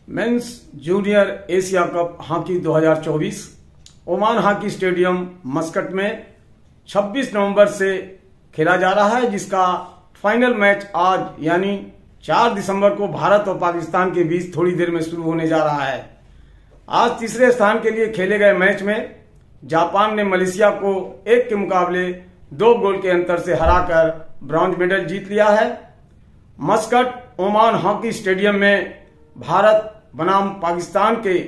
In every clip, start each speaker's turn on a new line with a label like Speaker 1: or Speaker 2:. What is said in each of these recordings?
Speaker 1: Mains junior Asia cup hockey 2024 Oman hockey stadium Muscat में 26 नवंबर से खेला जा रहा है, जिसका फाइनल मैच आज यानी 4 दिसंबर को भारत और पाकिस्तान के बीच थोड़ी देर में शुरू होने जा रहा है। आज तीसरे स्थान के लिए खेले गए मैच में जापान ने मलेशिया को 1 के मुकाबले 2 गोल के अंतर से हराकर ब्रॉन्ज मेडल जीत लिया है। मस्कट ओमान हॉकी स्टेडियम में भारत बनाम पाकिस्तान के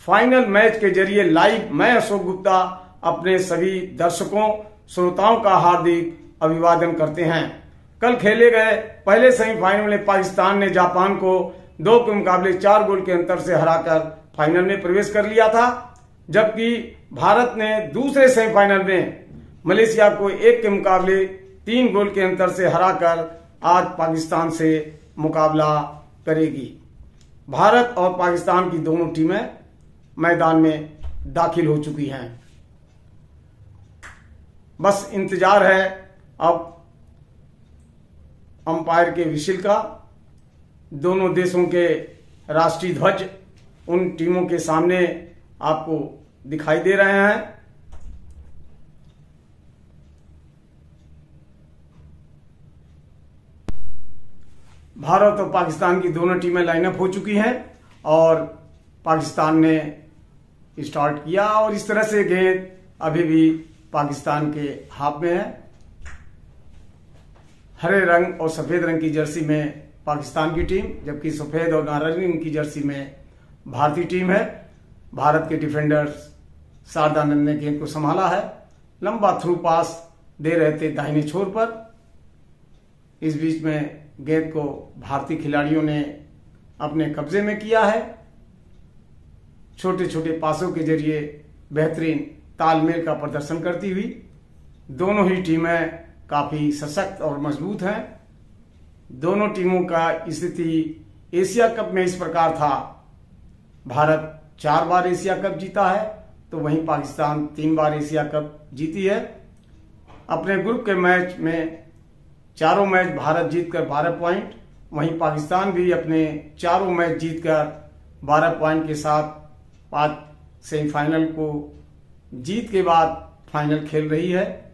Speaker 1: फाइनल मैच के जरिए लाइव मैं अशोक गुप्ता अपने सभी दर्शकों श्रोताओं का हार्दिक अभिवादन करते हैं। कल खेले गए पहले सेमीफाइनल में पाकिस्तान ने जापान को 2 के मुकाबले 4 गोल के अंतर से हराकर फाइनल में प्रवेश कर लिया था, जबकि भारत ने दूसरे सेमीफाइनल में मलेशिया को 1 के मुकाबले 3 गोल के अंतर से हराकर आज पाकिस्तान से मुकाबला करेगी। भारत और पाकिस्तान की दोनों टीमें मैदान में दाखिल हो चुकी हैं। बस इंतजार है अब अंपायर के विशिल का। दोनों देशों के राष्ट्रीय ध्वज उन टीमों के सामने आपको दिखाई दे रहे हैं। भारत और पाकिस्तान की दोनों टीमें लाइनअप हो चुकी हैं और पाकिस्तान ने स्टार्ट किया और इस तरह से गेंद अभी भी पाकिस्तान के हाथ में है। हरे रंग और सफेद रंग की जर्सी में पाकिस्तान की टीम, जबकि सफेद और नारंगी रंग की जर्सी में भारतीय टीम है। भारत के डिफेंडर्स शारदानंद ने गेंद को संभाला है, लंबा थ्रू पास दे रहे थे दाहिने छोर पर। इस बीच में गेंद को भारतीय खिलाड़ियों ने अपने कब्जे में किया है। छोटे छोटे पासों के जरिए बेहतरीन तालमेल का प्रदर्शन करती हुई दोनों ही टीमें काफी सशक्त और मजबूत हैं। दोनों टीमों का स्थिति एशिया कप में इस प्रकार था। भारत 4 बार एशिया कप जीता है, तो वहीं पाकिस्तान 3 बार एशिया कप जीती है। अपने ग्रुप के मैच में चारों मैच भारत जीतकर 12 पॉइंट, वहीं पाकिस्तान भी अपने चारों मैच जीतकर 12 पॉइंट के साथ 5 सेमीफाइनल को जीत के बाद फाइनल खेल रही है।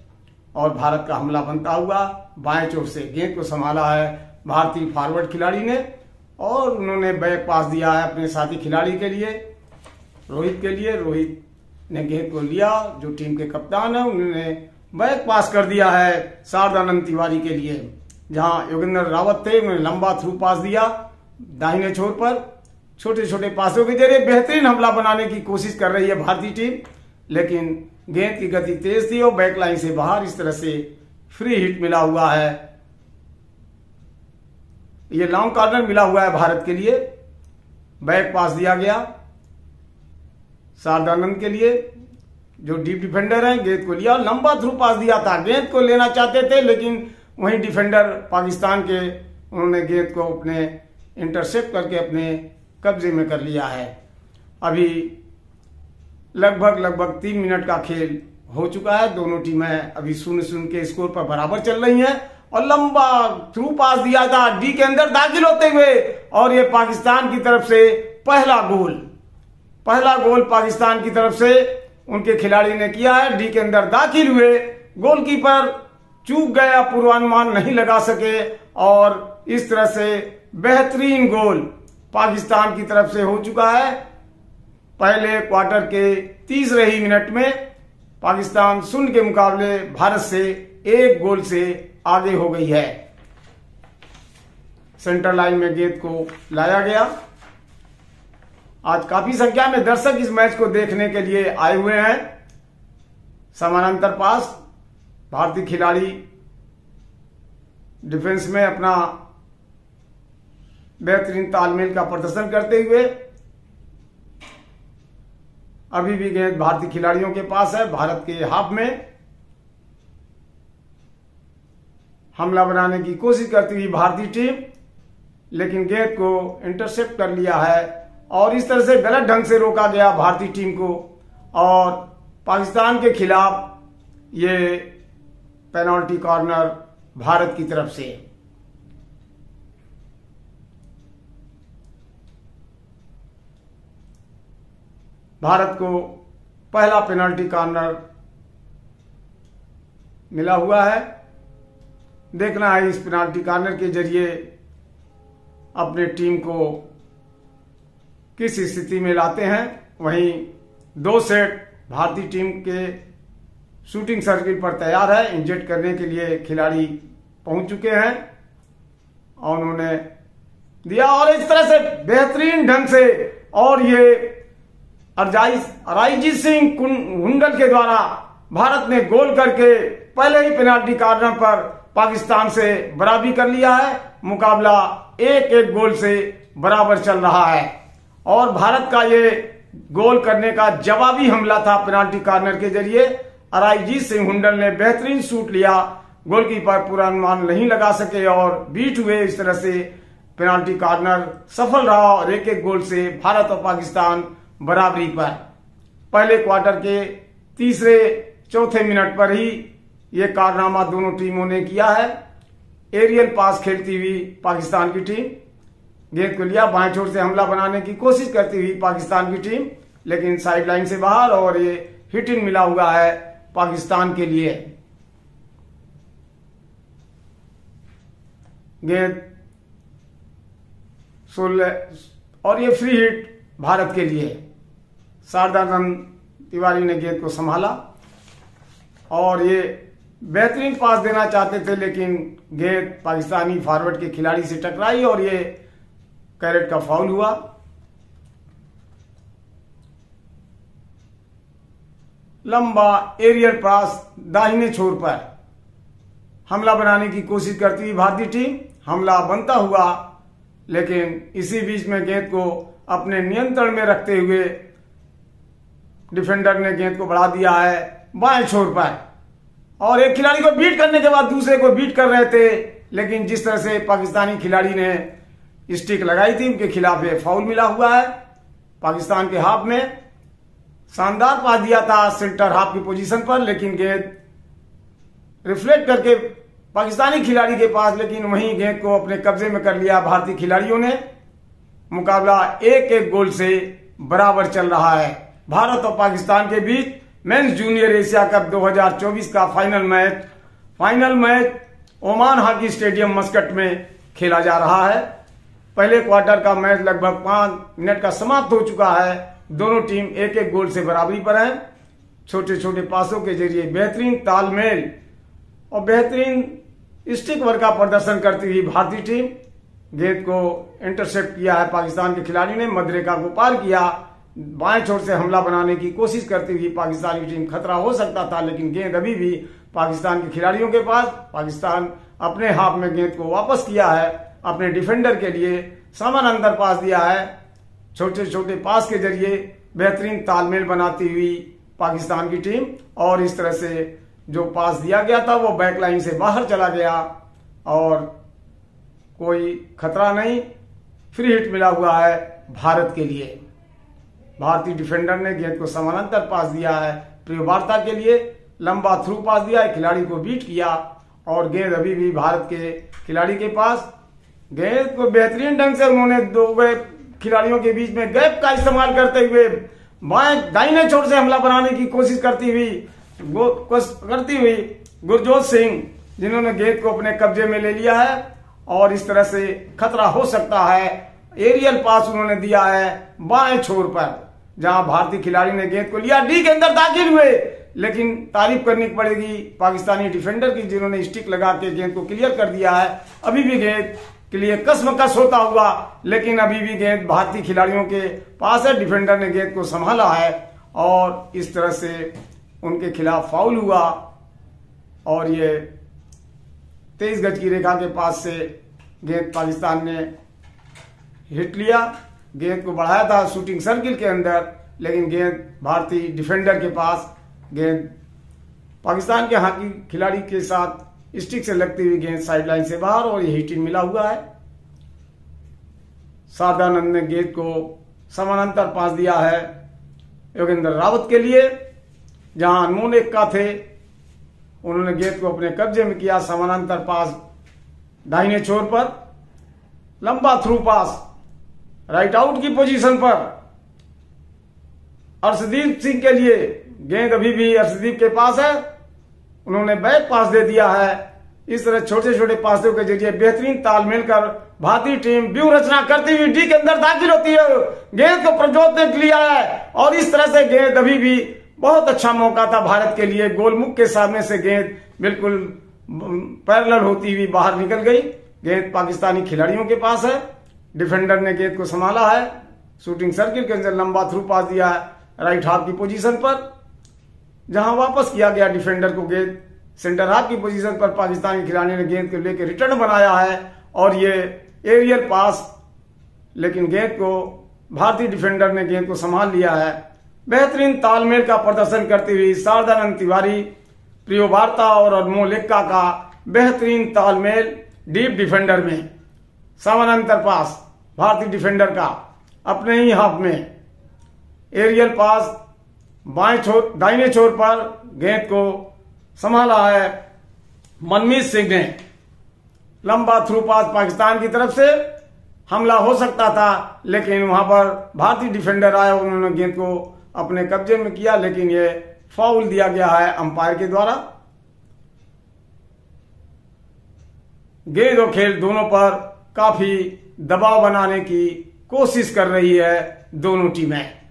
Speaker 1: और भारत का हमला बनता हुआ बाएं चोट से गेंद को संभाला है भारतीय फॉरवर्ड खिलाड़ी ने और उन्होंने बैक पास दिया है अपने साथी खिलाड़ी के लिए, रोहित के लिए। रोहित ने गेंद को लिया, जो टीम के कप्तान है उन्होंने बैक पास कर दिया है शारदानंद तिवारी के लिए। जहां योगेंद्र रावत थे उन्होंने लंबा थ्रू पास दिया दाहिने छोर पर। छोटे छोटे पासों के जरिए बेहतरीन हमला बनाने की कोशिश कर रही है भारतीय टीम, लेकिन गेंद की गति तेज थी और बैक लाइन से बाहर इस तरह से फ्री हिट मिला हुआ है। ये लॉन्ग कॉर्नर मिला हुआ है भारत के लिए। बैक पास दिया गया शारदानंद के लिए, जो डीप डिफेंडर हैं। गेंद को लिया, लंबा थ्रू पास दिया था, गेंद को लेना चाहते थे, लेकिन वहीं डिफेंडर पाकिस्तान के उन्होंने गेंद को अपने इंटरसेप्ट करके अपने कब्जे में कर लिया है। अभी लगभग 3 मिनट का खेल हो चुका है। दोनों टीमें अभी 0-0 के स्कोर पर बराबर चल रही हैं और लंबा थ्रू पास दिया था डी के अंदर दाखिल होते हुए, और ये पाकिस्तान की तरफ से पहला गोल पाकिस्तान की तरफ से उनके खिलाड़ी ने किया है। डी के अंदर दाखिल हुए, गोलकीपर चूक गया, पूर्वानुमान नहीं लगा सके और इस तरह से बेहतरीन गोल पाकिस्तान की तरफ से हो चुका है। पहले क्वार्टर के तीसरे ही मिनट में पाकिस्तान 0 के मुकाबले भारत से 1 गोल से आगे हो गई है। सेंटर लाइन में गेंद को लाया गया। आज काफी संख्या में दर्शक इस मैच को देखने के लिए आए हुए हैं। समानांतर पास, भारतीय खिलाड़ी डिफेंस में अपना बेहतरीन तालमेल का प्रदर्शन करते हुए। अभी भी गेंद भारतीय खिलाड़ियों के पास है। भारत के हाफ में हमला बनाने की कोशिश करती हुई भारतीय टीम, लेकिन गेंद को इंटरसेप्ट कर लिया है और इस तरह से गलत ढंग से रोका गया भारतीय टीम को। और पाकिस्तान के खिलाफ ये पेनल्टी कॉर्नर भारत की तरफ से। भारत को पहला पेनाल्टी कॉर्नर मिला हुआ है। देखना है इस पेनाल्टी कॉर्नर के जरिए अपने टीम को किस स्थिति में लाते हैं। वहीं 2 सेट भारतीय टीम के शूटिंग सर्किल पर तैयार है। इंजेक्ट करने के लिए खिलाड़ी पहुंच चुके हैं और उन्होंने दिया और इस तरह से बेहतरीन ढंग से और ये अराइजीत सिंह हुंडल के द्वारा भारत ने गोल करके पहले ही पेनाल्टी कॉर्नर पर पाकिस्तान से बराबरी कर लिया है। मुकाबला 1-1 गोल से बराबर चल रहा है और भारत का ये गोल करने का जवाबी हमला था पेनाल्टी कॉर्नर के जरिए। अराइजीत सिंह हुंडल ने बेहतरीन शूट लिया, गोलकीपर पूरा अनुमान नहीं लगा सके और बीट हुए। इस तरह से पेनाल्टी कॉर्नर सफल रहा और 1-1 गोल से भारत और पाकिस्तान बराबरी पर। पहले क्वार्टर के तीसरे चौथे मिनट पर ही ये कारनामा दोनों टीमों ने किया है। एरियल पास खेलती हुई पाकिस्तान की टीम, गेंद को लिया, बाएं छोर से हमला बनाने की कोशिश करती हुई पाकिस्तान की टीम, लेकिन साइड लाइन से बाहर और ये हिट इन मिला हुआ है पाकिस्तान के लिए। गेंद 16 और ये फ्री हिट भारत के लिए। शारदानंद तिवारी ने गेंद को संभाला और ये बेहतरीन पास देना चाहते थे, लेकिन गेंद पाकिस्तानी फॉरवर्ड के खिलाड़ी से टकराई और ये कैरेट का फाउल हुआ। लंबा एरियल पास दाहिने छोर पर हमला बनाने की कोशिश करती हुई भारतीय टीम, हमला बनता हुआ, लेकिन इसी बीच में गेंद को अपने नियंत्रण में रखते हुए डिफेंडर ने गेंद को बढ़ा दिया है बाएं छोर पर और एक खिलाड़ी को बीट करने के बाद दूसरे को बीट कर रहे थे, लेकिन जिस तरह से पाकिस्तानी खिलाड़ी ने स्टिक लगाई थी उनके खिलाफ ये फाउल मिला हुआ है। पाकिस्तान के हाफ में शानदार पास दिया था सेंटर हाफ की पोजीशन पर, लेकिन गेंद रिफ्लेक्ट करके पाकिस्तानी खिलाड़ी के पास, लेकिन वहीं गेंद को अपने कब्जे में कर लिया भारतीय खिलाड़ियों ने। मुकाबला 1-1 गोल से बराबर चल रहा है। भारत और पाकिस्तान के बीच मेंस जूनियर एशिया कप 2024 का final match Oman hockey stadium Muscat में खेला जा रहा है। पहले क्वार्टर का मैच लगभग 5 मिनट का समाप्त हो चुका है। दोनों टीम 1-1 गोल से बराबरी पर है। छोटे छोटे पासों के जरिए बेहतरीन तालमेल और बेहतरीन स्टिक वर्क का प्रदर्शन करती हुई भारतीय टीम, गेंद को इंटरसेप्ट किया है पाकिस्तान के खिलाड़ी ने, मध्यरेखा को पार किया, बाएं छोर से हमला बनाने की कोशिश करती हुई पाकिस्तानी टीम, खतरा हो सकता था लेकिन गेंद अभी भी पाकिस्तान के खिलाड़ियों के पास। पाकिस्तान अपने हाथ में गेंद को वापस किया है, अपने डिफेंडर के लिए सामान अंदर पास दिया है। छोटे छोटे पास के जरिए बेहतरीन तालमेल बनाती हुई पाकिस्तान की टीम, और इस तरह से जो पास दिया गया था वो बैकलाइन से बाहर चला गया और कोई खतरा नहीं, फ्री हिट मिला हुआ है भारत के लिए। भारतीय डिफेंडर ने गेंद को समानांतर पास दिया है प्रियवार्ता के लिए, लंबा थ्रू पास दिया है, खिलाड़ी को बीट किया और गेंद अभी भी भारत के खिलाड़ी के पास। गेंद को बेहतरीन ढंग से उन्होंने दो खिलाड़ियों के बीच में गैप का इस्तेमाल करते हुए बाएं दाहिने छोर से हमला बनाने की कोशिश करती हुई गुरजोत सिंह, जिन्होंने गेंद को अपने कब्जे में ले लिया है और इस तरह से खतरा हो सकता है। एरियल पास उन्होंने दिया है बाएं छोर पर, जहां भारतीय खिलाड़ी ने गेंद को लिया, डी के अंदर दाखिल हुए, लेकिन तारीफ करनी पड़ेगी पाकिस्तानी डिफेंडर की, जिन्होंने स्टिक लगा के गेंद को क्लियर कर दिया है। अभी भी गेंद के लिए कसमकस होता हुआ, लेकिन अभी भी गेंद भारतीय खिलाड़ियों के पास है। डिफेंडर ने गेंद को संभाला है और इस तरह से उनके खिलाफ फाउल हुआ और ये 23 गज की रेखा के पास से गेंद पाकिस्तान ने हिट लिया। गेंद को बढ़ाया था शूटिंग सर्किल के अंदर, लेकिन गेंद भारतीय डिफेंडर के पास, गेंद पाकिस्तान के हॉकी खिलाड़ी के साथ स्टिक से लगती हुई गेंद साइडलाइन से बाहर और ये हिट मिला हुआ है। शारदानंद ने गेंद को समानांतर पास दिया है योगेंद्र रावत के लिए, जहां अनमोल एक्का थे, उन्होंने गेंद को अपने कब्जे में किया। समानांतर पास दाहिने छोर पर, लंबा थ्रू पास राइट आउट की पोजीशन पर, अर्शदीप सिंह के लिए गेंद अभी भी अर्शदीप के पास है, उन्होंने बैक पास दे दिया है। इस तरह छोटे छोटे पासों के जरिए बेहतरीन तालमेल कर भारतीय टीम व्यूह रचना करती हुई डी के अंदर दाखिल होती है, गेंद को प्रजोत ने लिया है और इस तरह से गेंद अभी भी बहुत अच्छा मौका था भारत के लिए। गोलमुख के सामने से गेंद बिल्कुल पैरेलल होती हुई बाहर निकल गई। गेंद पाकिस्तानी खिलाड़ियों के पास है, डिफेंडर ने गेंद को संभाला है, शूटिंग सर्किल के अंदर लंबा थ्रू पास दिया है राइट हाफ की पोजीशन पर, जहां वापस किया गया डिफेंडर को गेंद सेंटर हाफ की पोजीशन पर। पाकिस्तानी खिलाड़ी ने गेंद को लेकर रिटर्न बनाया है और ये एरियल पास, लेकिन गेंद को भारतीय डिफेंडर ने गेंद को संभाल लिया है। बेहतरीन तालमेल का प्रदर्शन करती हुई शारदानंद तिवारी, प्रियो वार्ता और अनमोल लेक्का का बेहतरीन तालमेल डीप डिफेंडर में, समानांतर पास भारतीय डिफेंडर का अपने ही हाफ में, एरियल पास दाहिने छोर पर गेंद को संभाला है मनमीत सिंह ने। लंबा थ्रू पास पाकिस्तान की तरफ से, हमला हो सकता था लेकिन वहां पर भारतीय डिफेंडर आए, उन्होंने गेंद को अपने कब्जे में किया, लेकिन ये फाउल दिया गया है अंपायर के द्वारा। गेंद और खेल दोनों पर काफी दबाव बनाने की कोशिश कर रही है दोनों टीमें।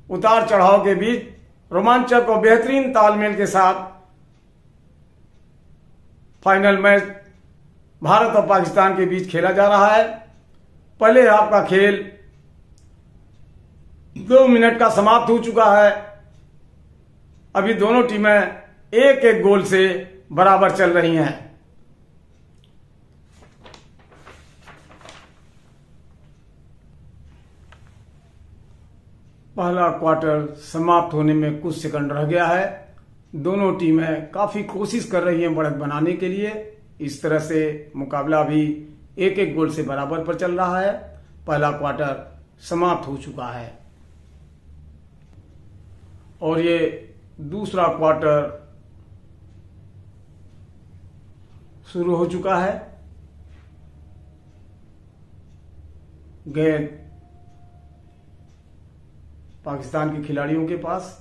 Speaker 1: उतार चढ़ाव के बीच रोमांचक और बेहतरीन तालमेल के साथ फाइनल मैच भारत और पाकिस्तान के बीच खेला जा रहा है। पहले हाफ का खेल 2 मिनट का समाप्त हो चुका है। अभी दोनों टीमें एक एक गोल से बराबर चल रही हैं। पहला क्वार्टर समाप्त होने में कुछ सेकंड रह गया है। दोनों टीमें काफी कोशिश कर रही हैं बढ़त बनाने के लिए। इस तरह से मुकाबला भी एक एक गोल से बराबर पर चल रहा है। पहला क्वार्टर समाप्त हो चुका है और ये दूसरा क्वार्टर शुरू हो चुका है। गेंद पाकिस्तान के खिलाड़ियों के पास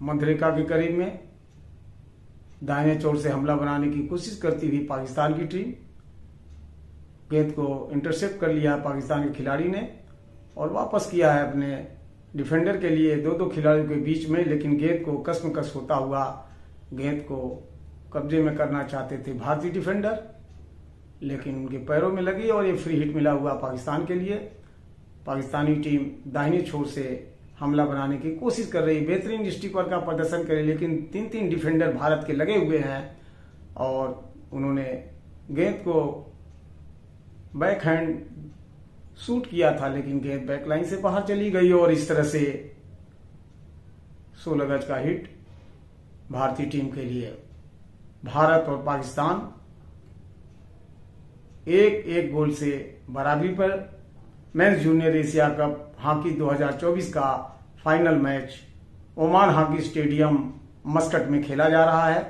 Speaker 1: मध्य रेखा के करीब में, दाहिने छोर से हमला बनाने की कोशिश करती हुई पाकिस्तान की टीम, गेंद को इंटरसेप्ट कर लिया पाकिस्तान के खिलाड़ी ने और वापस किया है अपने डिफेंडर के लिए दो खिलाड़ियों के बीच में, लेकिन गेंद को कसमकस होता हुआ गेंद को कब्जे में करना चाहते थे भारतीय डिफेंडर, लेकिन उनके पैरों में लगी और ये फ्री हिट मिला हुआ पाकिस्तान के लिए। पाकिस्तानी टीम दाहिने छोर से हमला बनाने की कोशिश कर रही, बेहतरीन दृष्टिकोण का प्रदर्शन करे, लेकिन 3 डिफेंडर भारत के लगे हुए हैं और उन्होंने गेंद को बैक हैंड शूट किया था, लेकिन गेंद बैकलाइन से बाहर चली गई और इस तरह से 16 गज का हिट भारतीय टीम के लिए। भारत और पाकिस्तान एक एक गोल से बराबरी पर mains junior Asia cup hockey 2024 का final match Oman hockey stadium Muscat में खेला जा रहा है।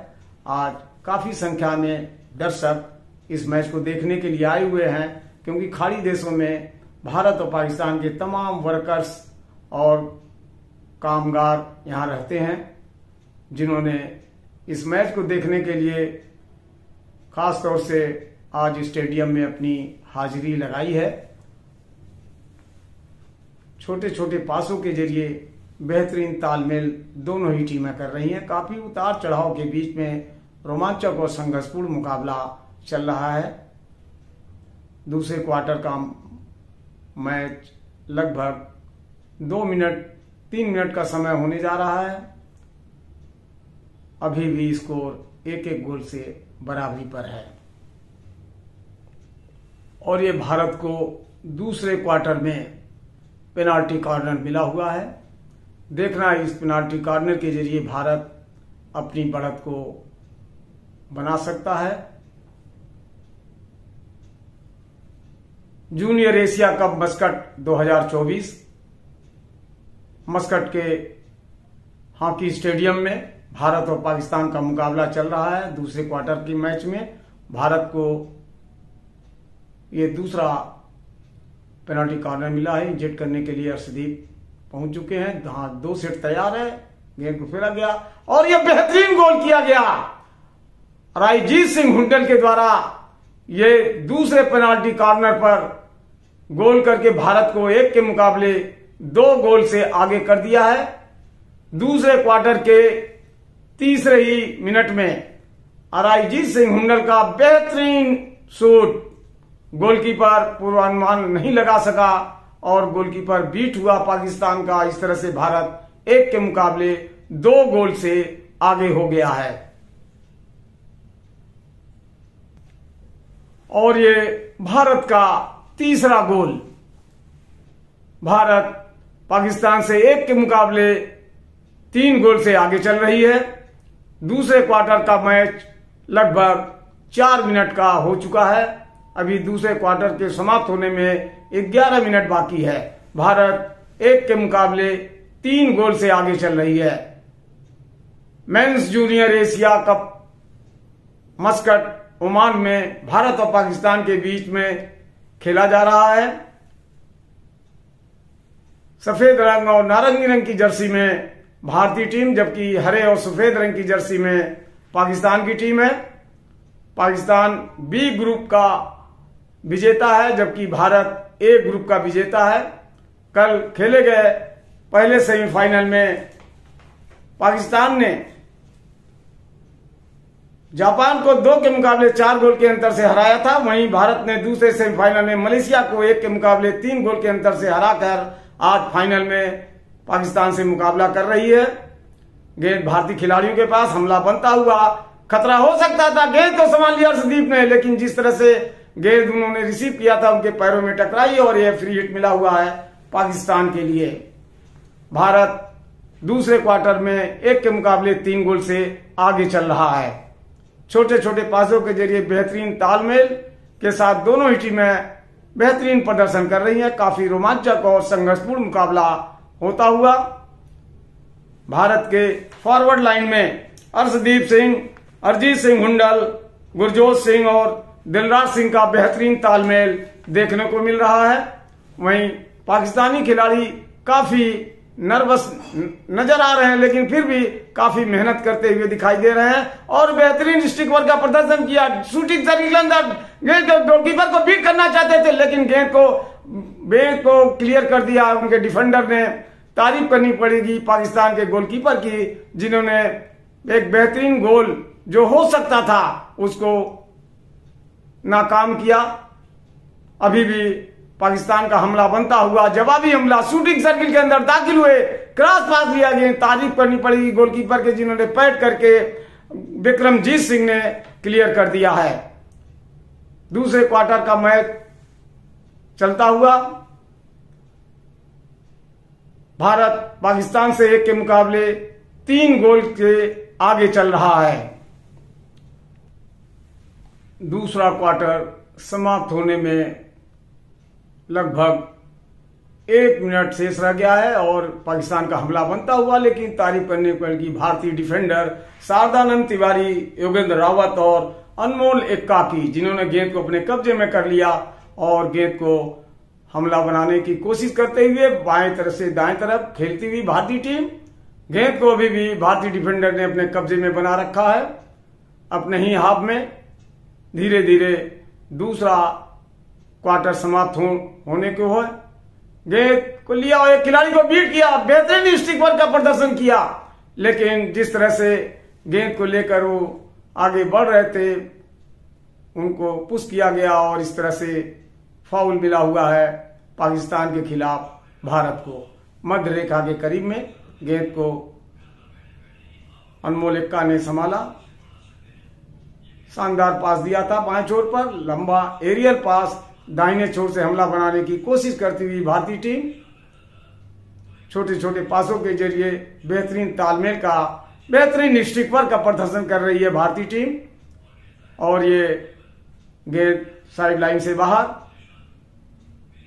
Speaker 1: आज काफी संख्या में दर्शक इस मैच को देखने के लिए आए हुए हैं, क्योंकि खाड़ी देशों में भारत और पाकिस्तान के तमाम वर्कर्स और कामगार यहां रहते हैं, जिन्होंने इस मैच को देखने के लिए खास तौर से आज स्टेडियम में अपनी हाजिरी लगाई है। छोटे छोटे पासों के जरिए बेहतरीन तालमेल दोनों ही टीमें कर रही हैं। काफी उतार चढ़ाव के बीच में रोमांचक और संघर्षपूर्ण मुकाबला चल रहा है। दूसरे क्वार्टर का मैच लगभग 3 मिनट का समय होने जा रहा है। अभी भी स्कोर एक एक गोल से बराबरी पर है और ये भारत को दूसरे क्वार्टर में पेनाल्टी कॉर्नर मिला हुआ है। देखना इस पेनाल्टी कॉर्नर के जरिए भारत अपनी बढ़त को बना सकता है। Junior Asia cup Muscat 2024 Muscat के हॉकी स्टेडियम में भारत और पाकिस्तान का मुकाबला चल रहा है। दूसरे क्वार्टर के मैच में भारत को ये दूसरा पेनाल्टी कॉर्नर मिला है। इंजेक्ट करने के लिए अर्शदीप पहुंच चुके हैं। हाँ, 2 सेट तैयार है, गेंद को फेरा गया और यह बेहतरीन गोल किया गया रायजीत सिंह हुंडल के द्वारा। ये दूसरे पेनाल्टी कॉर्नर पर गोल करके भारत को 1 के मुकाबले 2 गोल से आगे कर दिया है। दूसरे क्वार्टर के तीसरे ही मिनट में रायजीत सिंह हुंडल का बेहतरीन शॉट, गोलकीपर पूर्वानुमान नहीं लगा सका और गोलकीपर बीट हुआ पाकिस्तान का। इस तरह से भारत 1 के मुकाबले 2 गोल से आगे हो गया है। और ये भारत का तीसरा गोल। भारत पाकिस्तान से 1 के मुकाबले 3 गोल से आगे चल रही है। दूसरे क्वार्टर का मैच लगभग 4 मिनट का हो चुका है। अभी दूसरे क्वार्टर के समाप्त होने में 11 मिनट बाकी है। भारत 1 के मुकाबले 3 गोल से आगे चल रही है। Mains junior Asia cup Muscat Oman में भारत और पाकिस्तान के बीच में खेला जा रहा है। सफेद रंग और नारंगी रंग की जर्सी में भारतीय टीम, जबकि हरे और सफेद रंग की जर्सी में पाकिस्तान की टीम है। पाकिस्तान बी ग्रुप का विजेता है, जबकि भारत ए ग्रुप का विजेता है। कल खेले गए पहले सेमीफाइनल में पाकिस्तान ने जापान को 2 के मुकाबले 4 गोल के अंतर से हराया था। वहीं भारत ने दूसरे सेमीफाइनल में मलेशिया को 1 के मुकाबले 3 गोल के अंतर से हराकर आज फाइनल में पाकिस्तान से मुकाबला कर रही है। गेंद भारतीय खिलाड़ियों के पास, हमला बनता हुआ, खतरा हो सकता था। गेंद तो संभाल लिया अर्शदीप ने, लेकिन जिस तरह से गेंद उन्होंने रिसीव किया था उनके पैरों में टकराई और यह फ्री हिट मिला हुआ है पाकिस्तान के लिए। भारत दूसरे क्वार्टर में 1 के मुकाबले 3 गोल से आगे चल रहा है। छोटे छोटे पासों के जरिए बेहतरीन तालमेल के साथ दोनों ही टीमें बेहतरीन प्रदर्शन कर रही हैं। काफी रोमांचक और संघर्षपूर्ण मुकाबला होता हुआ। भारत के फॉरवर्ड लाइन में अर्शदीप सिंह, अरिजीत सिंह हुंडल, गुरजोत सिंह और दिलराज सिंह का बेहतरीन तालमेल देखने को मिल रहा है। वहीं पाकिस्तानी खिलाड़ी काफी नर्वस नजर आ रहे हैं, लेकिन फिर भी काफी मेहनत करते हुए दिखाई दे रहे हैं और बेहतरीन स्टिक वर्क का प्रदर्शन किया। शूटिंग सर्विस अंदर गेंद गोलकीपर को बीट करना चाहते थे, लेकिन गेंद को क्लियर कर दिया उनके डिफेंडर ने। तारीफ करनी पड़ेगी पाकिस्तान के गोलकीपर की, जिन्होंने एक बेहतरीन गोल जो हो सकता था उसको नाकाम किया। अभी भी पाकिस्तान का हमला बनता हुआ, जवाबी हमला शूटिंग सर्किल के अंदर दाखिल हुए, क्रॉस पास दिया गया। तारीफ करनी पड़ेगी गोलकीपर के, जिन्होंने पैड करके विक्रमजीत सिंह ने क्लियर कर दिया है। दूसरे क्वार्टर का मैच चलता हुआ भारत पाकिस्तान से 1 के मुकाबले 3 गोल के आगे चल रहा है। दूसरा क्वार्टर समाप्त होने में लगभग 1 मिनट शेष रह गया है और पाकिस्तान का हमला बनता हुआ, लेकिन तारीफ करने पड़ेगी भारतीय डिफेंडर शारदानंद तिवारी, योगेंद्र रावत और अनमोल एक्का की, जिन्होंने गेंद को अपने कब्जे में कर लिया और गेंद को हमला बनाने की कोशिश करते हुए बाएं तरफ से दाएं तरफ खेलती हुई भारतीय टीम। गेंद को अभी भी भारतीय डिफेंडर ने अपने कब्जे में बना रखा है अपने ही हाफ में। धीरे धीरे दूसरा क्वार्टर समाप्त होने को है। गेंद को लिया और एक खिलाड़ी को बीट किया, बेहतरीन स्टिक वर्क का प्रदर्शन किया, लेकिन जिस तरह से गेंद को लेकर वो आगे बढ़ रहे थे उनको पुश किया गया और इस तरह से फाउल मिला हुआ है पाकिस्तान के खिलाफ भारत को। मध्य रेखा के करीब में गेंद को अनमोल एक्का ने संभाला, शानदार पास दिया था बाएं छोर पर, लंबा एरियल पास दाहिने छोर से हमला बनाने की कोशिश करती हुई भारतीय टीम छोटे छोटे पासों के जरिए बेहतरीन तालमेल का, बेहतरीन स्टिक वर्क का प्रदर्शन कर रही है भारतीय टीम। और ये गेंद साइड लाइन से बाहर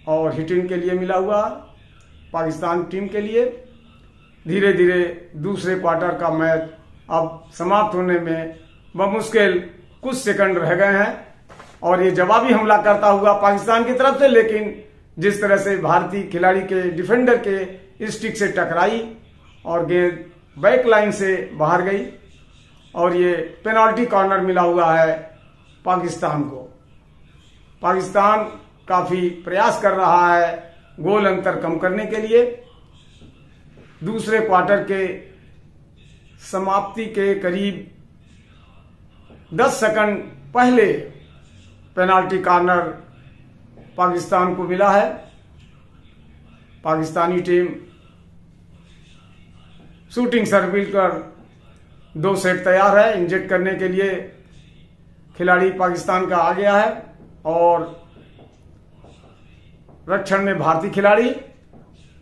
Speaker 1: और हिटिंग के लिए मिला हुआ पाकिस्तान टीम के लिए। धीरे धीरे दूसरे क्वार्टर का मैच अब समाप्त होने में बमुश्किल कुछ सेकंड रह गए हैं और ये जवाबी हमला करता हुआ पाकिस्तान की तरफ से, लेकिन जिस तरह से भारतीय खिलाड़ी के डिफेंडर के स्टिक से टकराई और गेंद बैक लाइन से बाहर गई और ये पेनाल्टी कॉर्नर मिला हुआ है पाकिस्तान को। पाकिस्तान काफी प्रयास कर रहा है गोल अंतर कम करने के लिए। दूसरे क्वार्टर के समाप्ति के करीब 10 सेकंड पहले पेनाल्टी कॉर्नर पाकिस्तान को मिला है। पाकिस्तानी टीम शूटिंग सर्किल कर 2 सेट तैयार है। इंजेक्ट करने के लिए खिलाड़ी पाकिस्तान का आ गया है और रक्षण में भारतीय खिलाड़ी,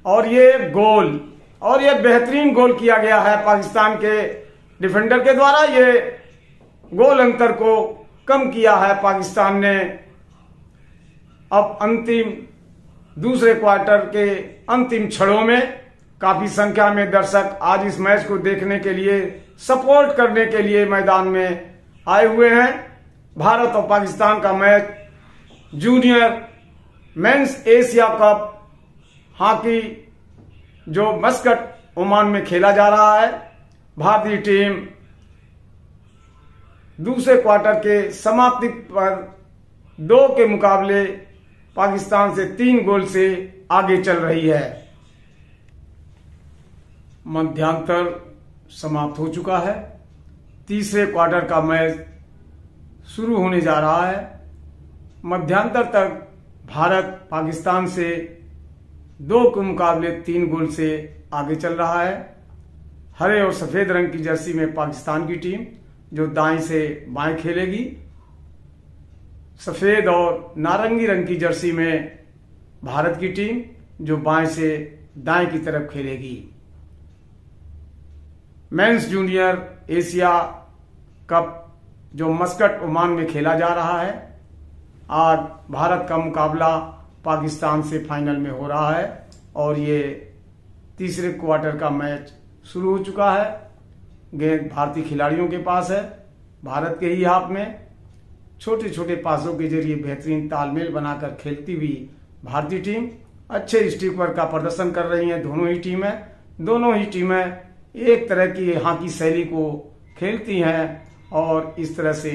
Speaker 1: और ये गोल, और ये बेहतरीन गोल किया गया है पाकिस्तान के डिफेंडर के द्वारा। ये गोल अंतर को कम किया है पाकिस्तान ने। अब अंतिम दूसरे क्वार्टर के अंतिम क्षणों में काफी संख्या में दर्शक आज इस मैच को देखने के लिए, सपोर्ट करने के लिए मैदान में आए हुए हैं। भारत और पाकिस्तान का match junior mains Asia cup hockey जो मस्कट ओमान में खेला जा रहा है। भारतीय टीम दूसरे क्वार्टर के समाप्ति पर 2 के मुकाबले पाकिस्तान से 3 गोल से आगे चल रही है। मध्यांतर समाप्त हो चुका है। तीसरे क्वार्टर का मैच शुरू होने जा रहा है। मध्यांतर तक भारत पाकिस्तान से 2 के मुकाबले 3 गोल से आगे चल रहा है। हरे और सफेद रंग की जर्सी में पाकिस्तान की टीम जो दाएं से बाएं खेलेगी। सफेद और नारंगी रंग की जर्सी में भारत की टीम जो बाएं से दाएं की तरफ खेलेगी। मेंस जूनियर एशिया कप जो मस्कट ओमान में खेला जा रहा है। आज भारत का मुकाबला पाकिस्तान से फाइनल में हो रहा है और ये तीसरे क्वार्टर का मैच शुरू हो चुका है। गेंद भारतीय खिलाड़ियों के पास है, भारत के ही हाथ में। छोटे छोटे पासों के जरिए बेहतरीन तालमेल बनाकर खेलती हुई भारतीय टीम अच्छे स्टिक वर्क का प्रदर्शन कर रही है। दोनों ही टीमें एक तरह की हॉकी शैली को खेलती हैं और इस तरह से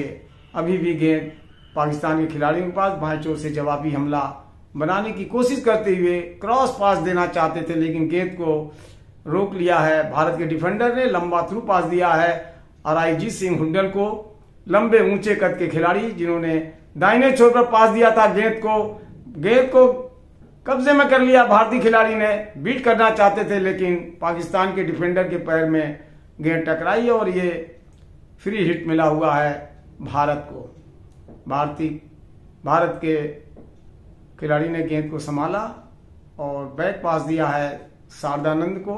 Speaker 1: अभी भी गेंद पाकिस्तान के खिलाड़ियों के पास बाएं चोर से जवाबी हमला बनाने की कोशिश करते हुए क्रॉस पास देना चाहते थे, लेकिन गेंद को रोक लिया है भारत के डिफेंडर ने। लंबा थ्रू पास दिया है अराईजीत सिंह हुड्डल को, लंबे ऊंचे कद के खिलाड़ी जिन्होंने दाहिने छोर पर पास दिया था। गेंद को कब्जे में कर लिया भारतीय खिलाड़ी ने, बीट करना चाहते थे लेकिन पाकिस्तान के डिफेंडर के पैर में गेंद टकराई और ये फ्री हिट मिला हुआ है भारत को। भारत के खिलाड़ी ने गेंद को संभाला और बैक पास दिया है शारदानंद को।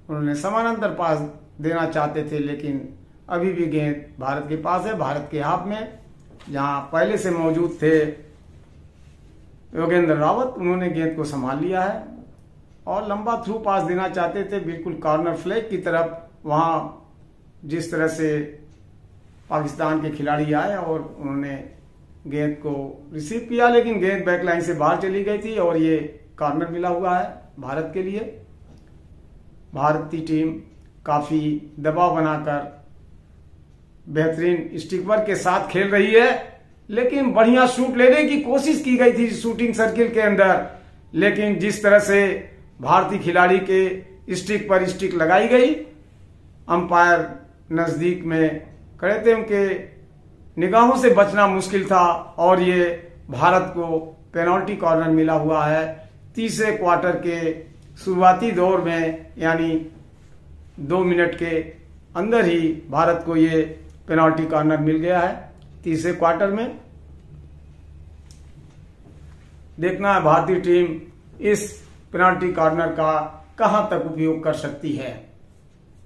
Speaker 1: उन्होंने समानांतर पास देना चाहते थे लेकिन अभी भी गेंद भारत के पास है, भारत के हाथ में। जहां पहले से मौजूद थे योगेंद्र रावत, उन्होंने गेंद को संभाल लिया है और लंबा थ्रू पास देना चाहते थे बिल्कुल कॉर्नर फ्लैग की तरफ। वहां जिस तरह से पाकिस्तान के खिलाड़ी आए और उन्होंने गेंद को रिसीव किया लेकिन गेंद बैकलाइन से बाहर चली गई थी और ये कॉर्नर मिला हुआ है भारत के लिए। भारतीय टीम काफी दबाव बनाकर बेहतरीन स्टिक वर्क के साथ खेल रही है, लेकिन बढ़िया शूट लेने की कोशिश की गई थी शूटिंग सर्किल के अंदर, लेकिन जिस तरह से भारतीय खिलाड़ी के स्टिक पर स्टिक लगाई गई, अंपायर नजदीक में खड़े थे, उनके निगाहों से बचना मुश्किल था और ये भारत को पेनल्टी कॉर्नर मिला हुआ है। तीसरे क्वार्टर के शुरुआती दौर में यानी 2 मिनट के अंदर ही भारत को ये पेनल्टी कॉर्नर मिल गया है। तीसरे क्वार्टर में देखना है भारतीय टीम इस पेनल्टी कॉर्नर का कहां तक उपयोग कर सकती है।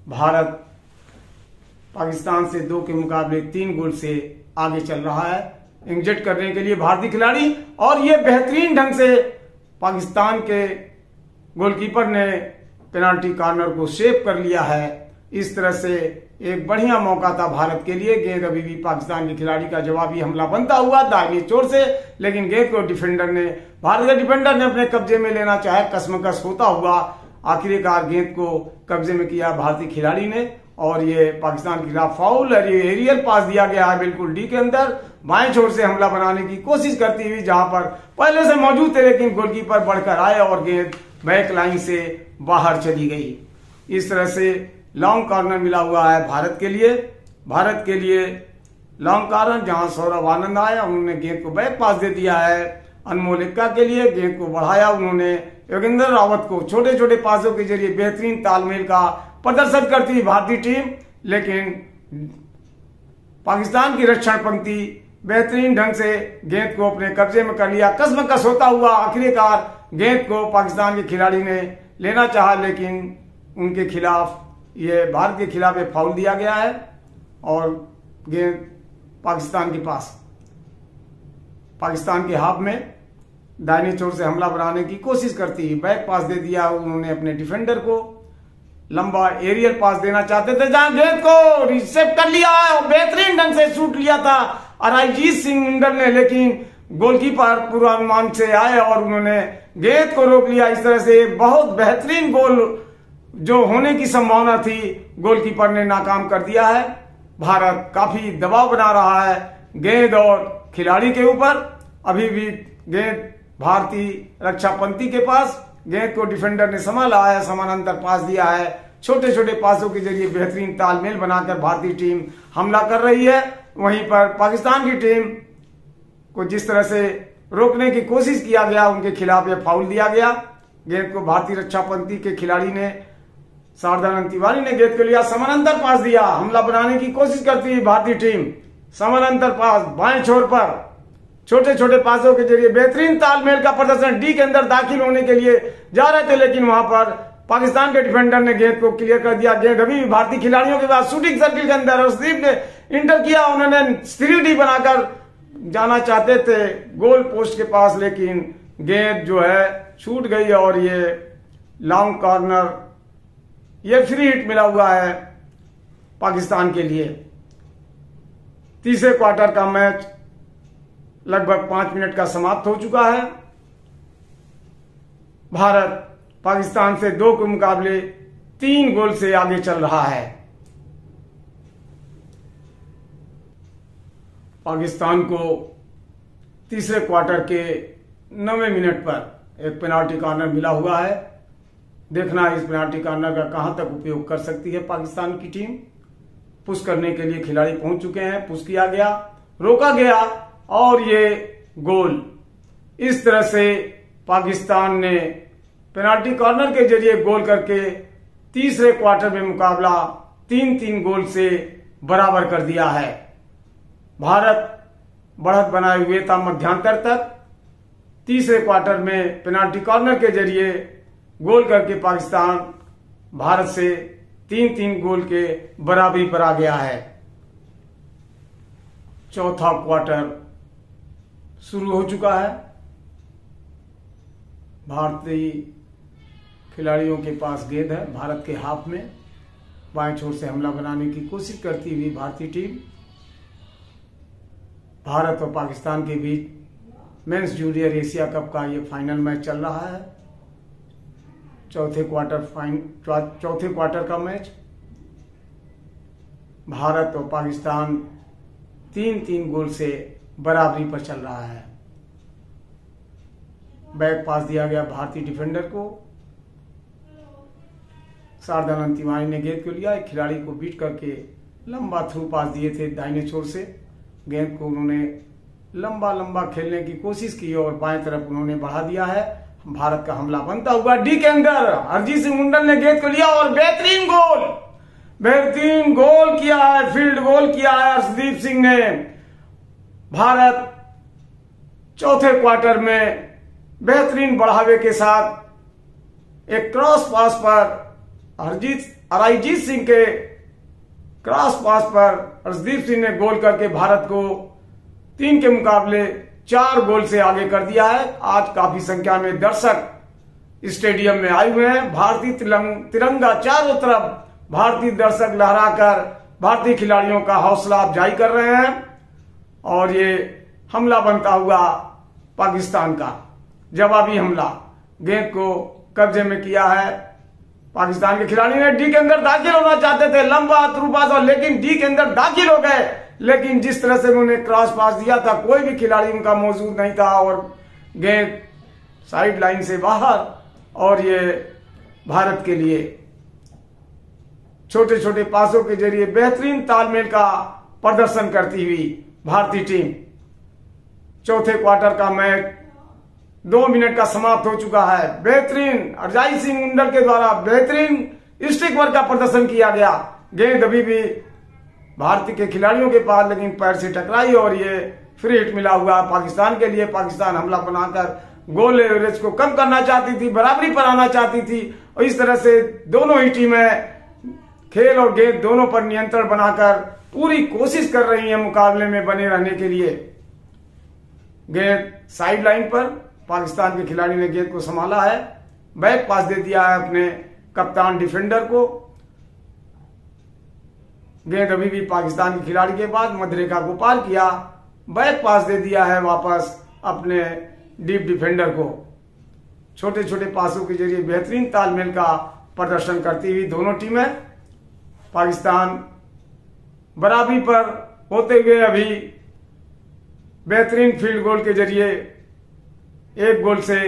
Speaker 1: भारत पाकिस्तान से 2 के मुकाबले 3 गोल से आगे चल रहा है। इंजेक्ट करने के लिए भारतीय खिलाड़ी और ये बेहतरीन ढंग से पाकिस्तान के गोलकीपर ने पेनाल्टी कॉर्नर को सेव कर लिया है। इस तरह से एक बढ़िया मौका था भारत के लिए। गेंद अभी भी पाकिस्तान के खिलाड़ी का जवाबी हमला बनता हुआ दाहिनी चोर से, लेकिन गेंद को भारत के डिफेंडर ने अपने कब्जे में लेना चाहे, कसमकस होता हुआ आखिरकार गेंद को कब्जे में किया भारतीय खिलाड़ी ने, और ये पाकिस्तान के खिलाफ फाउल और ये एरियल पास दिया गया है बिल्कुल डी के अंदर। बाएं छोर से हमला बनाने की कोशिश करती हुई, जहां पर पहले से मौजूद थे लेकिन गोलकीपर बढ़कर आए और गेंद बैक लाइन से बाहर चली गई। इस तरह से लॉन्ग कॉर्नर मिला हुआ है भारत के लिए लॉन्ग कॉर्नर, जहां सौरभ आनंद आए, उन्होंने गेंद को बैक पास दे दिया है अनमोल एक्का के लिए। गेंद को बढ़ाया उन्होंने योगेंद्र रावत को, छोटे छोटे पासों के जरिए बेहतरीन तालमेल का प्रदर्शन करती हुई भारतीय टीम, लेकिन पाकिस्तान की रक्षण पंक्ति बेहतरीन ढंग से गेंद को अपने कब्जे में कर लिया। कसमकस होता हुआ आखिरकार गेंद को पाकिस्तान के खिलाड़ी ने लेना चाहा, लेकिन उनके खिलाफ ये भारत के खिलाफ एक फाउल दिया गया है और गेंद पाकिस्तान के पास, पाकिस्तान के हाफ में दाहिने चोर से हमला बनाने की कोशिश करती है। बैक पास दे दिया उन्होंने अपने डिफेंडर को, लंबा एरियल पास देना चाहते थे, जहां गेंद को रिसीव कर लिया और बेहतरीन ढंग से शूट लिया था अराइजीत सिंह मुंडल ने, लेकिन गोलकीपर पूर्वानुमान से आए और उन्होंने गेंद को रोक लिया। इस तरह से बहुत बेहतरीन गोल जो होने की संभावना थी, गोलकीपर ने नाकाम कर दिया है। भारत काफी दबाव बना रहा है गेंद और खिलाड़ी के ऊपर। अभी भी गेंद भारतीय रक्षा पंक्ति के पास, गेंद को डिफेंडर ने संभाला है, समानांतर पास दिया है। छोटे छोटे पासों के जरिए बेहतरीन तालमेल बनाकर भारतीय टीम हमला कर रही है। वहीं पर पाकिस्तान की टीम को जिस तरह से रोकने की कोशिश किया गया, उनके खिलाफ यह फाउल दिया गया। गेंद को भारतीय रक्षा पंक्ति के खिलाड़ी ने, शारदानंद तिवारी ने गेंद को लिया, समानांतर पास दिया, हमला बनाने की कोशिश करती है भारतीय टीम। समानांतर पास बाएं छोर पर छोटे छोटे पासों के जरिए बेहतरीन तालमेल का प्रदर्शन, डी के अंदर दाखिल होने के लिए जा रहे थे, लेकिन वहां पर पाकिस्तान के डिफेंडर ने गेंद को क्लियर कर दिया। गेंद अभी भी भारतीय खिलाड़ियों के पास शूटिंग सर्किल के अंदर, अर्शदीप ने इंटर किया, उन्होंने 3D बनाकर जाना चाहते थे गोल पोस्ट के पास, लेकिन गेंद जो है छूट गई और ये लॉन्ग कॉर्नर, ये फ्री हिट मिला हुआ है पाकिस्तान के लिए। तीसरे क्वार्टर का मैच लगभग 5 मिनट का समाप्त हो चुका है। भारत पाकिस्तान से 2 के मुकाबले 3 गोल से आगे चल रहा है। पाकिस्तान को तीसरे क्वार्टर के 9वें मिनट पर एक पेनाल्टी कॉर्नर मिला हुआ है। देखना इस पेनाल्टी कॉर्नर का कहां तक उपयोग कर सकती है पाकिस्तान की टीम। पुश करने के लिए खिलाड़ी पहुंच चुके हैं, पुश किया गया, रोका गया और ये गोल। इस तरह से पाकिस्तान ने पेनाल्टी कॉर्नर के जरिए गोल करके तीसरे क्वार्टर में मुकाबला 3-3 गोल से बराबर कर दिया है। भारत बढ़त बनाए हुए था मध्यांतर तक। तीसरे क्वार्टर में पेनाल्टी कॉर्नर के जरिए गोल करके पाकिस्तान भारत से 3-3 गोल के बराबरी पर आ गया है। चौथा क्वार्टर शुरू हो चुका है। भारतीय खिलाड़ियों के पास गेंद है भारत के हाफ में, बाएं छोर से हमला बनाने की कोशिश करती हुई भारतीय टीम। भारत और पाकिस्तान के बीच मेंस जूनियर एशिया कप का ये फाइनल मैच चल रहा है। चौथे क्वार्टर का मैच। भारत और पाकिस्तान 3-3 गोल से बराबरी पर चल रहा है। बैक पास दिया गया भारतीय डिफेंडर को, शारदानंद तिवारी ने गेंद को लिया, एक खिलाड़ी को बीट करके लंबा थ्रू पास दिए थे दाहिने छोर से। गेंद को उन्होंने लंबा खेलने की कोशिश की और बाएं तरफ उन्होंने बढ़ा दिया है। भारत का हमला बनता हुआ डी के अंदर अरिजीत सिंह मुंडल ने गेंद को लिया और बेहतरीन गोल किया है, फील्ड गोल किया है अर्शदीप सिंह ने। भारत चौथे क्वार्टर में बेहतरीन बढ़ावे के साथ एक क्रॉस पास पर अराइजीत सिंह के क्रॉस पास पर अर्शदीप सिंह ने गोल करके भारत को 3 के मुकाबले 4 गोल से आगे कर दिया है। आज काफी संख्या में दर्शक स्टेडियम में आए हुए हैं। भारतीय तिरंगा चारों तरफ भारतीय दर्शक लहराकर भारतीय खिलाड़ियों का हौसला अफजाई कर रहे हैं और ये हमला बनता हुआ पाकिस्तान का जवाबी हमला गेंद को कब्जे में किया है। पाकिस्तान के खिलाड़ी ने डी के अंदर दाखिल होना चाहते थे, लंबा थ्रू पास, और लेकिन डी के अंदर दाखिल हो गए, लेकिन जिस तरह से उन्होंने क्रॉस पास दिया था कोई भी खिलाड़ी उनका मौजूद नहीं था और गेंद साइड लाइन से बाहर। और ये भारत के लिए छोटे छोटे पासों के जरिए बेहतरीन तालमेल का प्रदर्शन करती हुई भारतीय टीम, चौथे क्वार्टर का मैच 2 मिनट का समाप्त हो चुका है। बेहतरीन अरजाई सिंह उंडल के द्वारा बेहतरीन स्टिक वर्क का प्रदर्शन किया गया। गेंद अभी भी भारतीय के खिलाड़ियों के पास, लेकिन पैर से टकराई और ये फ्री हिट मिला हुआ पाकिस्तान के लिए। पाकिस्तान हमला बनाकर गोल एवरेज को कम करना चाहती थी, बराबरी पर आना चाहती थी और इस तरह से दोनों ही टीमें खेल और गेंद दोनों पर नियंत्रण बनाकर पूरी कोशिश कर रही हैं मुकाबले में बने रहने के लिए। गेंद साइड लाइन पर, पाकिस्तान के खिलाड़ी ने गेंद को संभाला है, बैक पास दे दिया है अपने कप्तान डिफेंडर को। गेंद अभी भी पाकिस्तान के खिलाड़ी के पास, मधुरेखा को पार किया, बैक पास दे दिया है वापस अपने डीप डिफेंडर को। छोटे छोटे पासों के जरिए बेहतरीन तालमेल का प्रदर्शन करती हुई दोनों टीमें, पाकिस्तान बराबरी पर होते हुए अभी बेहतरीन फील्ड गोल के जरिए 1 गोल से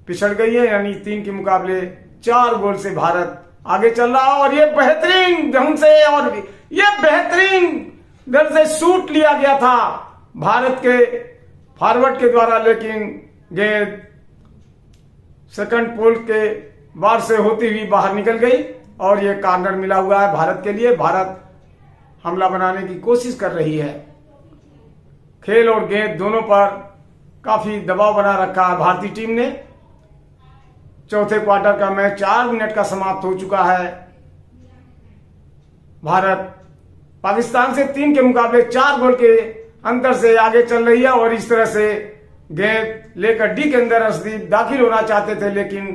Speaker 1: पिछड़ गई है, यानी 3 के मुकाबले 4 गोल से भारत आगे चल रहा है। और ये बेहतरीन ढंग से और ये बेहतरीन ढंग से शूट लिया गया था भारत के फॉरवर्ड के द्वारा, लेकिन गेंद सेकंड पोल के बार से होती हुई बाहर निकल गई और ये कॉर्नर मिला हुआ है भारत के लिए। भारत हमला बनाने की कोशिश कर रही है। खेल और गेंद दोनों पर काफी दबाव बना रखा है भारतीय टीम ने। चौथे क्वार्टर का मैच 4 मिनट का समाप्त हो चुका है। भारत पाकिस्तान से 3 के मुकाबले 4 गोल के अंतर से आगे चल रही है और इस तरह से गेंद लेकर डी के अंदर अर्शदीप दाखिल होना चाहते थे, लेकिन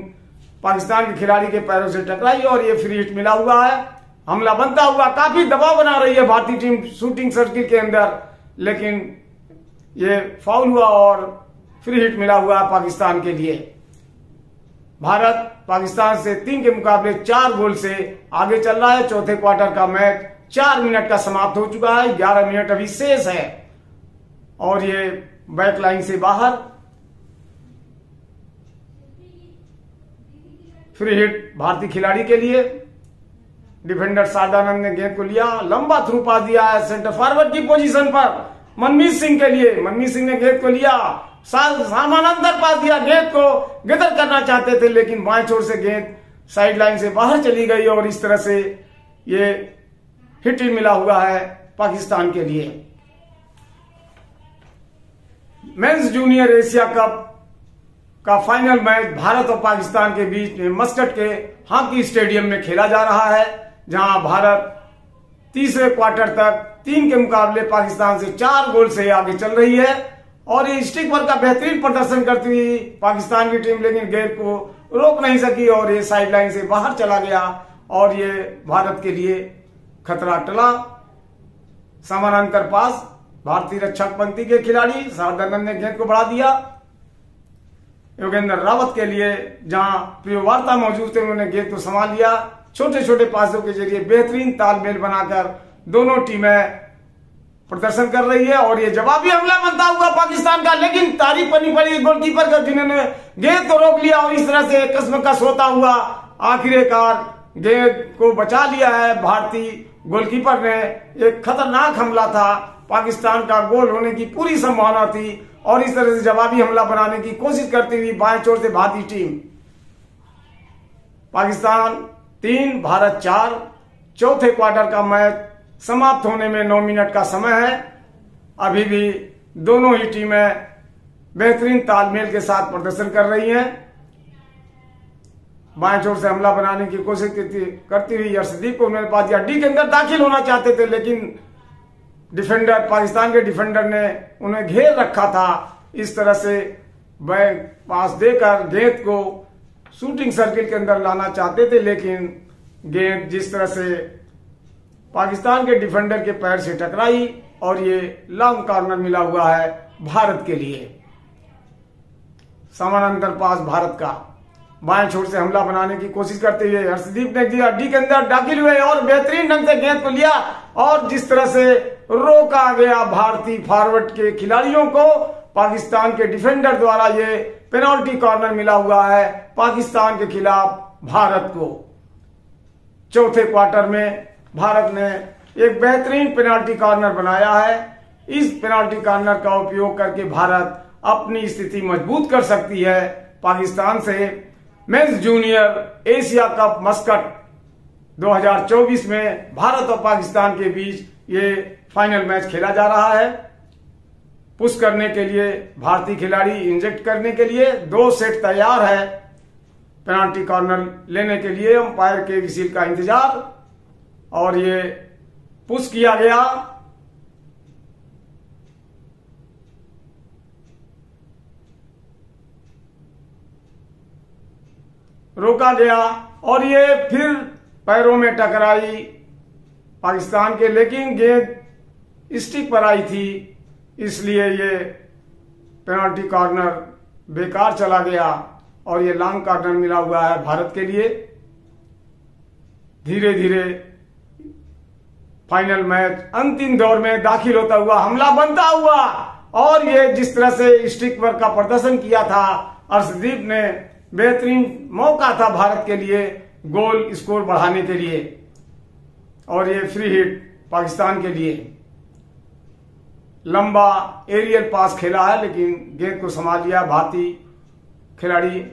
Speaker 1: पाकिस्तान के खिलाड़ी के पैरों से टकराई और ये फ्री हिट मिला हुआ है। हमला बनता हुआ काफी दबाव बना रही है भारतीय टीम शूटिंग सर्किल के अंदर, लेकिन ये फाउल हुआ और फ्री हिट मिला हुआ है पाकिस्तान के लिए। भारत पाकिस्तान से 3 के मुकाबले 4 गोल से आगे चल रहा है। चौथे क्वार्टर का मैच 4 मिनट का समाप्त हो चुका है, 11 मिनट अभी शेष है और ये बैक लाइन से बाहर। फ्री हिट भारतीय खिलाड़ी के लिए। डिफेंडर शारदानंद ने गेंद को लिया, लंबा थ्रू पास दिया है सेंटर फॉरवर्ड की पोजीशन पर मनमीत सिंह के लिए। मनमीत सिंह ने गेंद को लिया, समानांतर पास दिया, गेंद को गदर करना चाहते थे, लेकिन बाएं छोर से गेंद साइड लाइन से बाहर चली गई और इस तरह से ये हिट मिला हुआ है पाकिस्तान के लिए। मेंस जूनियर एशिया कप का फाइनल मैच भारत और पाकिस्तान के बीच में मस्कट के हॉकी स्टेडियम में खेला जा रहा है, जहां भारत तीसरे क्वार्टर तक 3 के मुकाबले पाकिस्तान से 4 गोल से आगे चल रही है। और ये स्टिक वर्क का बेहतरीन प्रदर्शन करती हुई पाकिस्तान की टीम, लेकिन गेंद को रोक नहीं सकी और ये साइड लाइन से बाहर चला गया और ये भारत के लिए खतरा टला। समानांतर पास भारतीय रक्षक पंक्ति के खिलाड़ी शारदानंद ने गेंद को बढ़ा दिया योगेंद्र रावत के लिए, जहां प्रियवार्ता मौजूद थे, उन्होंने गेंद को संभाल लिया। छोटे छोटे पासों के जरिए बेहतरीन तालमेल बनाकर दोनों टीमें प्रदर्शन कर रही है और ये जवाबी हमला बनता हुआ पाकिस्तान का, लेकिन तारीफ करनी पड़ी गोलकीपर का, जिन्होंने गेंद को रोक लिया और इस तरह से कसमकस होता हुआ आखिरकार गेंद को बचा लिया है भारतीय गोलकीपर ने। एक खतरनाक हमला था, पाकिस्तान का गोल होने की पूरी संभावना थी और इस तरह से जवाबी हमला बनाने की कोशिश करती हुई बाएं छोर से भारतीय टीम। पाकिस्तान 3 भारत 4। चौथे क्वार्टर का मैच समाप्त होने में 9 मिनट का समय है। अभी भी दोनों ही टीमें बेहतरीन तालमेल के साथ प्रदर्शन कर रही हैं। बाएं छोर से हमला बनाने की कोशिश करती हुई अर्शदीप को उन्होंने पास दिया, डी के अंदर दाखिल होना चाहते थे, लेकिन डिफेंडर पाकिस्तान के डिफेंडर ने उन्हें घेर रखा था। इस तरह से बैक पास देकर गेंद को शूटिंग सर्किल के अंदर लाना चाहते थे, लेकिन गेंद जिस तरह से पाकिस्तान के डिफेंडर के पैर से टकराई और ये लॉन्ग कॉर्नर मिला हुआ है भारत के लिए। समानांतर पास भारत का, बाएं छोर से हमला बनाने की कोशिश करते हुए हर्षदीप ने दिया, डी के अंदर दाखिल हुए और बेहतरीन ढंग से गेंद को लिया और जिस तरह से रोका गया भारतीय फॉरवर्ड के खिलाड़ियों को, पाकिस्तान के डिफेंडर द्वारा ये पेनल्टी कॉर्नर मिला हुआ है पाकिस्तान के खिलाफ भारत को। चौथे क्वार्टर में भारत ने एक बेहतरीन पेनल्टी कॉर्नर बनाया है। इस पेनल्टी कॉर्नर का उपयोग करके भारत अपनी स्थिति मजबूत कर सकती है। पाकिस्तान से mains junior Asia cup Muscat 2024 में भारत और पाकिस्तान के बीच ये फाइनल मैच खेला जा रहा है। पुश करने के लिए भारतीय खिलाड़ी इंजेक्ट करने के लिए 2 सेट तैयार है। पेनल्टी कॉर्नर लेने के लिए अंपायर के विसिल का इंतजार और ये पुश किया गया। रोका गया और ये फिर पैरों में टकराई पाकिस्तान के, लेकिन गेंद स्टिक पर आई थी, इसलिए ये पेनल्टी कॉर्नर बेकार चला गया और ये लॉन्ग कॉर्नर मिला हुआ है भारत के लिए। धीरे धीरे फाइनल मैच अंतिम दौर में दाखिल होता हुआ, हमला बनता हुआ और ये जिस तरह से स्टिक वर्क का प्रदर्शन किया था अर्शदीप ने, बेहतरीन मौका था भारत के लिए गोल स्कोर बढ़ाने के लिए और ये फ्री हिट पाकिस्तान के लिए। लंबा एरियल पास खेला है लेकिन गेंद को संभाल लिया भारतीय खिलाड़ी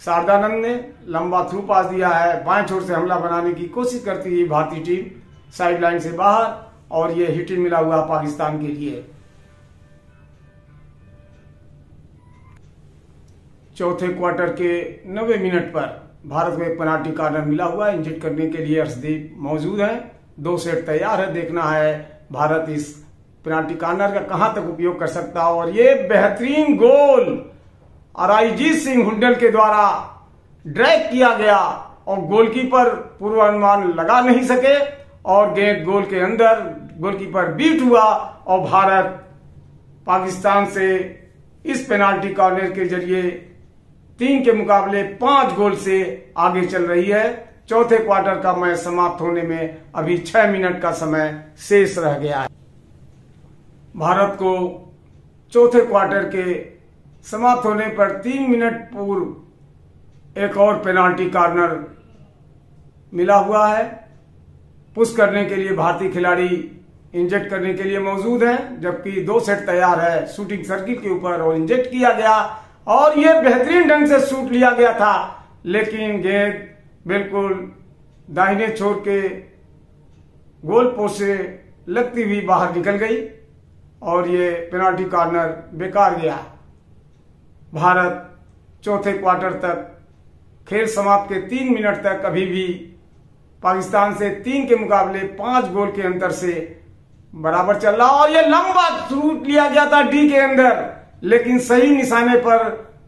Speaker 1: शारदानंद ने। लंबा थ्रू पास दिया है, बाएं छोर से हमला बनाने की कोशिश करती हुई भारतीय टीम साइड लाइन से बाहर और ये हिट मिला हुआ पाकिस्तान के लिए। चौथे क्वार्टर के 90 मिनट पर भारत को एक पेनल्टी कॉर्नर मिला हुआ है। इंजेक्ट करने के लिए अर्शदीप मौजूद है। 2 सेट तैयार है। देखना है भारत इस पेनल्टी कॉर्नर का कहां तक उपयोग कर सकता है। और ये बेहतरीन गोल अराइजीत सिंह हुंडल के द्वारा ड्रैग किया गया और गोलकीपर पूर्वानुमान लगा नहीं सके और गेंद गोल के अंदर, गोलकीपर बीट हुआ और भारत पाकिस्तान से इस पेनल्टी कॉर्नर के जरिए 3 के मुकाबले 5 गोल से आगे चल रही है। चौथे क्वार्टर का मैच समाप्त होने में अभी 6 मिनट का समय शेष रह गया है। भारत को चौथे क्वार्टर के समाप्त होने पर 3 मिनट पूर्व एक और पेनल्टी कॉर्नर मिला हुआ है। पुश करने के लिए भारतीय खिलाड़ी इंजेक्ट करने के लिए मौजूद हैं, जबकि 2 सेट तैयार है शूटिंग सर्किट के ऊपर और इंजेक्ट किया गया और ये बेहतरीन ढंग से शूट लिया गया था, लेकिन गेंद बिल्कुल दाहिने छोर के गोल पोस्ट से लगती हुई बाहर निकल गई और ये पेनल्टी कॉर्नर बेकार गया। भारत चौथे क्वार्टर तक, खेल समाप्त के 3 मिनट तक अभी भी पाकिस्तान से 3 के मुकाबले 5 गोल के अंतर से बराबर चल रहा और ये लंबा शूट लिया गया था डी के अंदर, लेकिन सही निशाने पर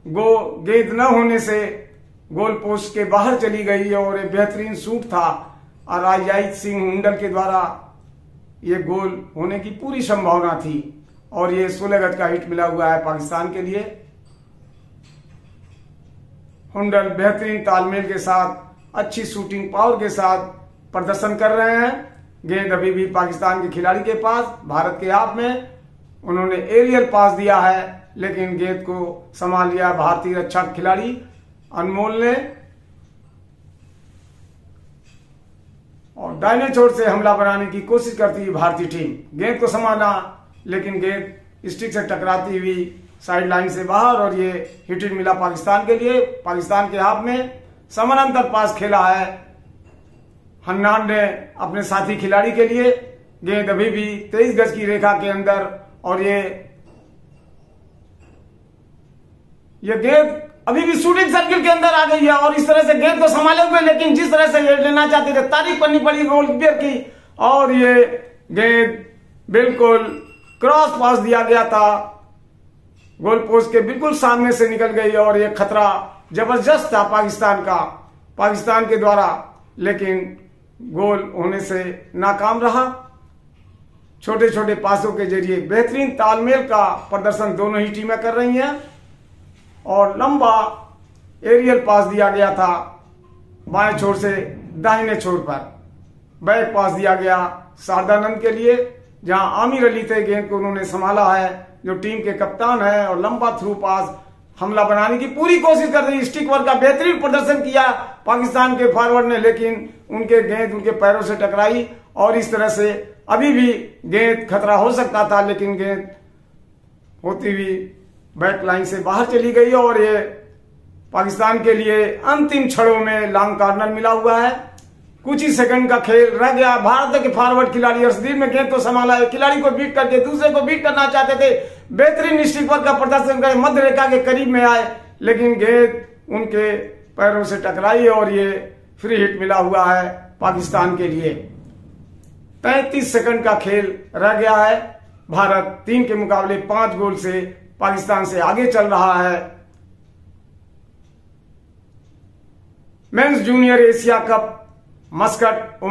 Speaker 1: गेंद न होने से गोल पोस्ट के बाहर चली गई और एक बेहतरीन शूट था अराइजीत सिंह हुंडल के द्वारा। ये गोल होने की पूरी संभावना थी और ये 16 गज का हिट मिला हुआ है पाकिस्तान के लिए। हुंडल बेहतरीन तालमेल के साथ, अच्छी शूटिंग पावर के साथ प्रदर्शन कर रहे हैं। गेंद अभी भी पाकिस्तान के खिलाड़ी के पास, भारत के हाथ में। उन्होंने एरियल पास दिया है लेकिन गेंद को संभाल लिया भारतीय रक्षक खिलाड़ी अनमोल ने और दाहिने छोर से हमला बनाने की कोशिश करती हुई भारतीय टीम गेंद को संभाला, लेकिन गेंद स्टिक से टकराती हुई साइड लाइन से बाहर और ये हिट मिला पाकिस्तान के लिए। पाकिस्तान के हाथ में समानांतर पास खेला है हन्नान ने अपने साथी खिलाड़ी के लिए। गेंद अभी भी 23 गज की रेखा के अंदर और ये गेंद अभी भी शूटिंग सर्किल के अंदर आ गई है और इस तरह से गेंद को संभाले हुए, लेकिन जिस तरह से ये लेना चाहते थे, तारीफ करनी पड़ी गोलकीपर की और ये गेंद बिल्कुल क्रॉस पास दिया गया था, गोल पोस्ट के बिल्कुल सामने से निकल गई और ये खतरा जबरदस्त था पाकिस्तान के द्वारा, लेकिन गोल होने से नाकाम रहा। छोटे छोटे पासों के जरिए बेहतरीन तालमेल का प्रदर्शन दोनों ही टीमें कर रही हैं और लंबा एरियल पास दिया गया था बाएं छोर से दाहिने छोर पर। बैक पास दिया गया शारदानंद के लिए, जहां आमिर अली थे गेंद को उन्होंने संभाला है, जो टीम के कप्तान है, और लंबा थ्रू पास हमला बनाने की पूरी कोशिश कर रही। स्टिक वर्क का बेहतरीन प्रदर्शन किया पाकिस्तान के फॉरवर्ड ने, लेकिन उनके गेंद उनके पैरों से टकराई और इस तरह से अभी भी गेंद खतरा हो सकता था, लेकिन गेंद होती हुई बैक लाइन से बाहर चली गई और ये पाकिस्तान के लिए अंतिम क्षणों में लॉन्ग कॉर्नर मिला हुआ है। कुछ ही सेकंड का खेल रह गया। भारत के फॉरवर्ड खिलाड़ी अर्शदीप ने गेंद को संभाला है, खिलाड़ी को बीट करके दूसरे को बीट करना चाहते थे, बेहतरीन स्टिक वर्क का प्रदर्शन कर मध्य रेखा के करीब में आए, लेकिन गेंद उनके पैरों से टकराई और ये फ्री हिट मिला हुआ है पाकिस्तान के लिए। 33 सेकंड का खेल रह गया है। भारत 3 के मुकाबले 5 गोल से पाकिस्तान से आगे चल रहा है। Mains junior Asia cup Muscat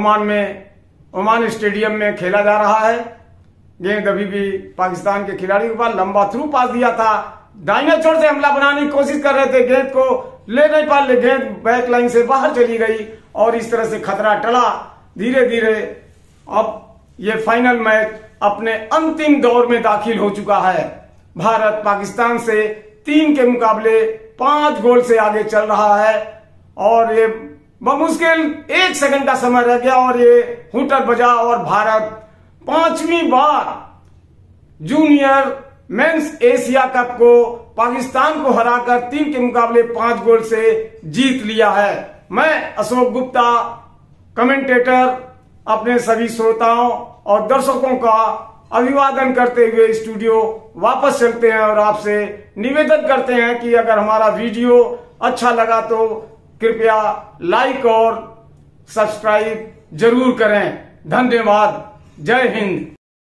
Speaker 1: Oman stadium में खेला जा रहा है। गेंद अभी भी पाकिस्तान के खिलाड़ी के पास, लंबा थ्रू पास दिया था, दाहिने छोर से हमला बनाने की कोशिश कर रहे थे, गेंद को ले नहीं पा, गेंद बैक लाइन से बाहर चली गई और इस तरह से खतरा टला। धीरे धीरे अब ये फाइनल मैच अपने अंतिम दौर में दाखिल हो चुका है। भारत पाकिस्तान से 3 के मुकाबले 5 गोल से आगे चल रहा है और ये बमुश्किल 1 सेकंड का समय रह गया और ये हुटर बजा और भारत 5वीं बार जूनियर मेंस एशिया कप को पाकिस्तान को हराकर 3 के मुकाबले 5 गोल से जीत लिया है। मैं अशोक गुप्ता कमेंटेटर अपने सभी श्रोताओं और दर्शकों का अभिवादन करते हुए स्टूडियो वापस चलते हैं और आपसे निवेदन करते हैं कि अगर हमारा वीडियो अच्छा लगा तो कृपया लाइक और सब्सक्राइब जरूर करें। धन्यवाद। जय हिंद।